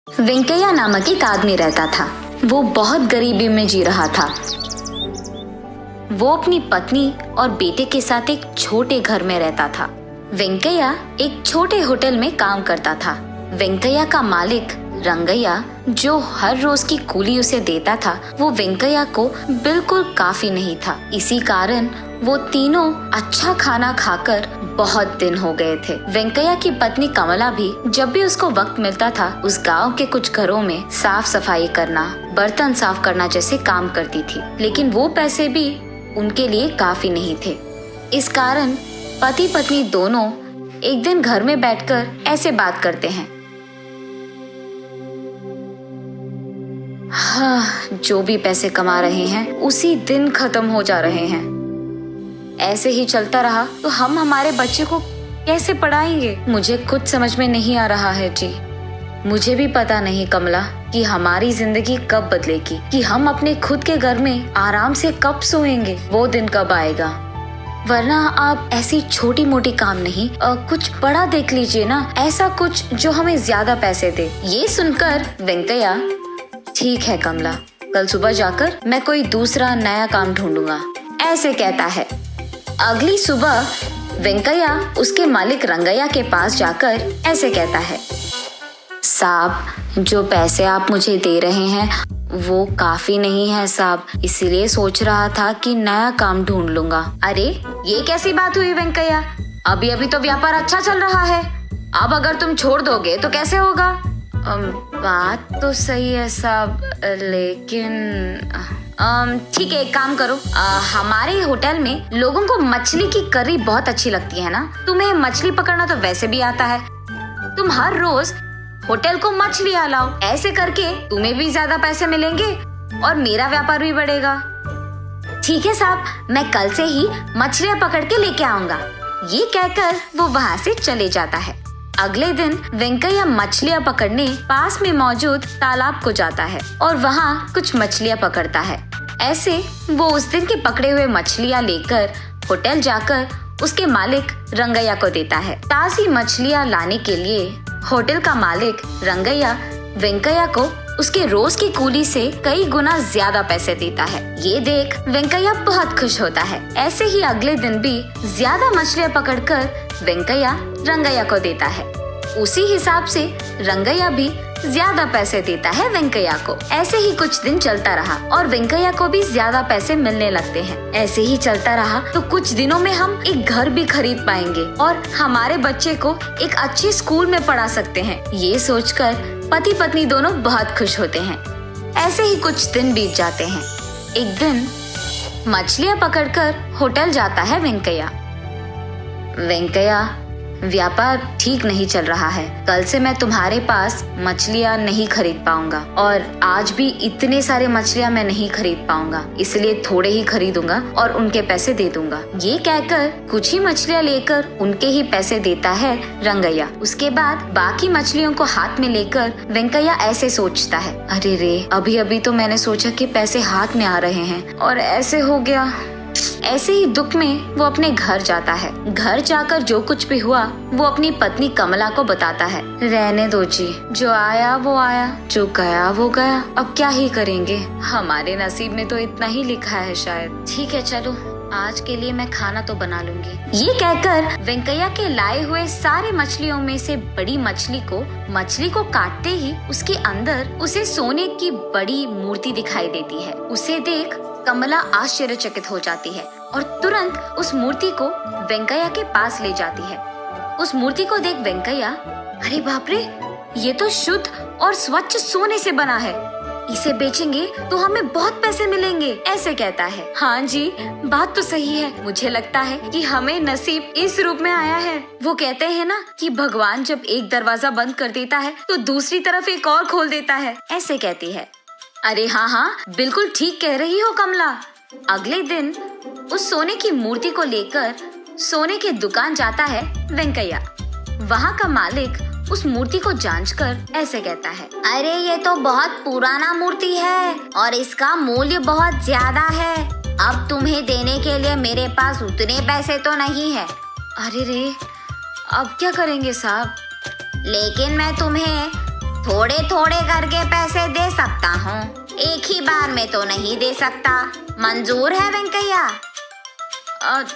वेंकैया नामक एक आदमी रहता था। वो बहुत गरीबी में जी रहा था। वो अपनी पत्नी और बेटे के साथ एक छोटे घर में रहता था। वेंकैया एक छोटे होटल में काम करता था। वेंकैया का मालिक रंगैया, जो हर रोज की कुली उसे देता था, वो वेंकैया को बिल्कुल काफी नहीं था। इसी कारण वो तीनों अच्छा खाना खाकर बहुत दिन हो गए थे। वेंकैया की पत्नी कमला भी जब भी उसको वक्त मिलता था, उस गांव के कुछ घरों में साफ सफाई करना, बर्तन साफ करना जैसे काम करती थी। लेकिन वो पैसे भी उनके लिए काफी नहीं थे। इस कारण पति पत्नी दोनों एक दिन घर में बैठकर ऐसे बात करते हैं, हाँ, जो भी पैसे कमा रहे हैं उसी दिन खत्म हो जा रहे हैं। ऐसे ही चलता रहा तो हम हमारे बच्चे को कैसे पढ़ाएंगे? मुझे कुछ समझ में नहीं आ रहा है जी। मुझे भी पता नहीं कमला कि हमारी जिंदगी कब बदलेगी, कि हम अपने खुद के घर में आराम से कब सोएंगे, वो दिन कब आएगा। वरना आप ऐसी छोटी मोटी काम नहीं, कुछ बड़ा देख लीजिए ना, ऐसा कुछ जो हमें ज्यादा पैसे दे। ये सुनकर वेंकैया, ठीक है कमला, कल सुबह जाकर मैं कोई दूसरा नया काम ढूंढूंगा, ऐसे कहता है। अगली सुबह वेंकैया उसके मालिक रंगैया के पास जाकर ऐसे कहता है, साहब, जो पैसे आप मुझे दे रहे हैं वो काफी नहीं है साहब, इसीलिए सोच रहा था कि नया काम ढूंढ लूंगा। अरे ये कैसी बात हुई वेंकैया? अभी अभी तो व्यापार अच्छा चल रहा है, अब अगर तुम छोड़ दोगे तो कैसे होगा? बात तो सही है साहब, लेकिन ठीक है, एक काम करो, हमारे होटल में लोगों को मछली की करी बहुत अच्छी लगती है ना, तुम्हें मछली पकड़ना तो वैसे भी आता है, तुम हर रोज होटल को मछलियाँ लाओ, ऐसे करके तुम्हें भी ज्यादा पैसे मिलेंगे और मेरा व्यापार भी बढ़ेगा। ठीक है साहब, मैं कल से ही मछलियाँ पकड़ के लेके आऊंगा। ये कहकर वो वहाँ से चले जाता है। अगले दिन वेंकैया मछलियाँ पकड़ने पास में मौजूद तालाब को जाता है और वहाँ कुछ मछलियाँ पकड़ता है। ऐसे वो उस दिन के पकड़े हुए मछलियाँ लेकर होटल जाकर उसके मालिक रंगैया को देता है। ताज़ी मछलियाँ लाने के लिए होटल का मालिक रंगैया वेंकैया को उसके रोज की कुली से कई गुना ज्यादा पैसे देता है। ये देख वेंकैया बहुत खुश होता है। ऐसे ही अगले दिन भी ज्यादा मछलियाँ पकड़कर वेंकैया रंगैया को देता है। उसी हिसाब से रंगैया भी ज्यादा पैसे देता है वेंकैया को। ऐसे ही कुछ दिन चलता रहा और वेंकैया को भी ज्यादा पैसे मिलने लगते हैं। ऐसे ही चलता रहा तो कुछ दिनों में हम एक घर भी खरीद पाएंगे और हमारे बच्चे को एक अच्छे स्कूल में पढ़ा सकते हैं। ये सोचकर पति पत्नी दोनों बहुत खुश होते हैं। ऐसे ही कुछ दिन बीत जाते हैं। एक दिन मछलियाँ पकड़कर होटल जाता है वेंकैया। वेंकैया, व्यापार ठीक नहीं चल रहा है, कल से मैं तुम्हारे पास मछलियाँ नहीं खरीद पाऊंगा और आज भी इतने सारे मछलियाँ मैं नहीं खरीद पाऊंगा, इसलिए थोड़े ही खरीदूंगा और उनके पैसे दे दूंगा। ये कहकर कुछ ही मछलियाँ लेकर उनके ही पैसे देता है रंगैया। उसके बाद बाकी मछलियों को हाथ में लेकर वेंकैया ऐसे सोचता है, अरे रे, अभी अभी तो मैंने सोचा कि पैसे हाथ में आ रहे हैं और ऐसे हो गया। ऐसे ही दुख में वो अपने घर जाता है। घर जाकर जो कुछ भी हुआ वो अपनी पत्नी कमला को बताता है। रहने दो जी, जो आया वो आया, जो गया वो गया, अब क्या ही करेंगे, हमारे नसीब में तो इतना ही लिखा है शायद। ठीक है, चलो आज के लिए मैं खाना तो बना लूंगी। ये कहकर वेंकैया के लाए हुए सारे मछलियों में से बड़ी मछली को काटते ही उसके अंदर उसे सोने की बड़ी मूर्ति दिखाई देती है। उसे देख कमला आश्चर्यचकित हो जाती है और तुरंत उस मूर्ति को वेंकैया के पास ले जाती है। उस मूर्ति को देख वेंकैया, अरे बाप रे, ये तो शुद्ध और स्वच्छ सोने से बना है, इसे बेचेंगे तो हमें बहुत पैसे मिलेंगे, ऐसे कहता है। हाँ जी, बात तो सही है, मुझे लगता है कि हमें नसीब इस रूप में आया है। वो कहते हैं ना कि भगवान जब एक दरवाजा बंद कर देता है तो दूसरी तरफ एक और खोल देता है, ऐसे कहती है। अरे हाँ हाँ, बिल्कुल ठीक कह रही हो कमला। अगले दिन उस सोने की मूर्ति को लेकर सोने की दुकान जाता है वेंकैया। वहाँ का मालिक उस मूर्ति को जांचकर ऐसे कहता है, अरे ये तो बहुत पुराना मूर्ति है और इसका मूल्य बहुत ज्यादा है, अब तुम्हें देने के लिए मेरे पास उतने पैसे तो नहीं है। अरे रे, अब क्या करेंगे साहब? लेकिन मैं तुम्हें थोड़े थोड़े करके पैसे दे सकता हूँ, एक ही बार में तो नहीं दे सकता। मंजूर है वेंकैया?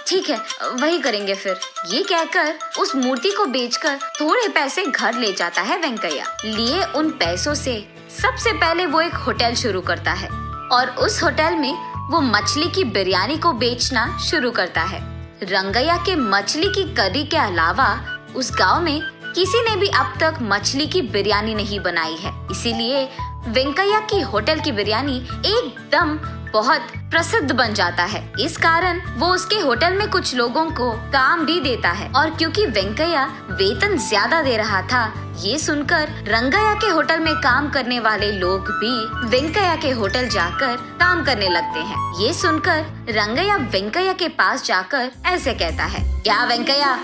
ठीक है, वही करेंगे फिर। ये कहकर उस मूर्ति को बेचकर थोड़े पैसे घर ले जाता है वेंकैया। लिए उन पैसों से सबसे पहले वो एक होटल शुरू करता है और उस होटल में वो मछली की बिरयानी को बेचना शुरू करता है। रंगैया के मछली की करी के अलावा उस गांव में किसी ने भी अब तक मछली की बिरयानी नहीं बनाई है, इसीलिए वेंकैया की होटल की बिरयानी एकदम बहुत प्रसिद्ध बन जाता है। इस कारण वो उसके होटल में कुछ लोगों को काम भी देता है और क्योंकि वेंकैया वेतन ज्यादा दे रहा था, ये सुनकर रंगैया के होटल में काम करने वाले लोग भी वेंकैया के होटल जाकर काम करने लगते हैं। ये सुनकर रंगैया वेंकैया के पास जाकर ऐसे कहता है, क्या वेंकैया,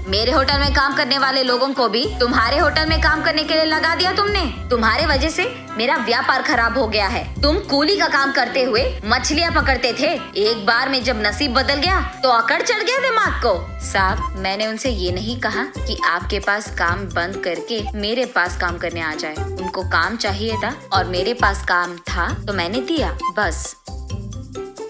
मेरे होटल में काम करने वाले लोगों को भी तुम्हारे होटल में काम करने के लिए लगा दिया तुमने? तुम्हारे वजह से मेरा व्यापार खराब हो गया है। तुम कूली का काम करते हुए मछलियाँ पकड़ते थे, एक बार में जब नसीब बदल गया तो अकड़ चढ़ गया दिमाग को। साहब, मैंने उनसे ये नहीं कहा कि आपके पास काम बंद करके मेरे पास काम करने आ जाए। उनको काम चाहिए था और मेरे पास काम था तो मैंने दिया, बस।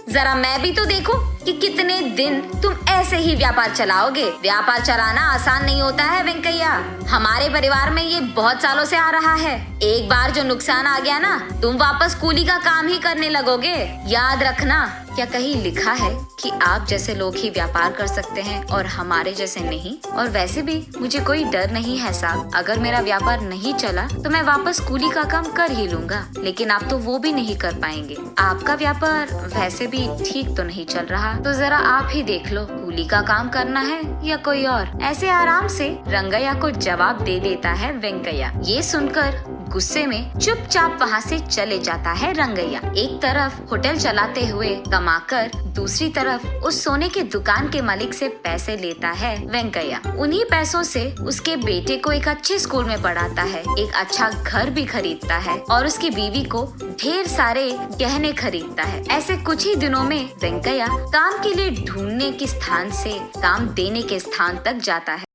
जरा मैं भी तो देखूं कि कितने दिन तुम ऐसे ही व्यापार चलाओगे। व्यापार चलाना आसान नहीं होता है वेंकैया, हमारे परिवार में ये बहुत सालों से आ रहा है। एक बार जो नुकसान आ गया ना, तुम वापस कूली का काम ही करने लगोगे। याद रखना। क्या कहीं लिखा है कि आप जैसे लोग ही व्यापार कर सकते हैं और हमारे जैसे नहीं? और वैसे भी मुझे कोई डर नहीं है साहब, अगर मेरा व्यापार नहीं चला तो मैं वापस कूली का काम कर ही लूंगा, लेकिन आप तो वो भी नहीं कर पाएंगे। आपका व्यापार वैसे भी ठीक तो नहीं चल रहा, तो जरा आप ही देख लो, कूली का काम करना है या कोई और। ऐसे आराम से रंगैया को जवाब दे देता है वेंकैया। ये सुनकर गुस्से में चुपचाप वहाँ से चले जाता है रंगैया। एक तरफ होटल चलाते हुए कमाकर, दूसरी तरफ उस सोने के दुकान के मालिक से पैसे लेता है वेंकैया। उन्हीं पैसों से उसके बेटे को एक अच्छे स्कूल में पढ़ाता है, एक अच्छा घर भी खरीदता है और उसकी बीवी को ढेर सारे गहने खरीदता है। ऐसे कुछ ही दिनों में वेंकैया काम के लिए ढूंढने के स्थान से काम देने के स्थान तक जाता है।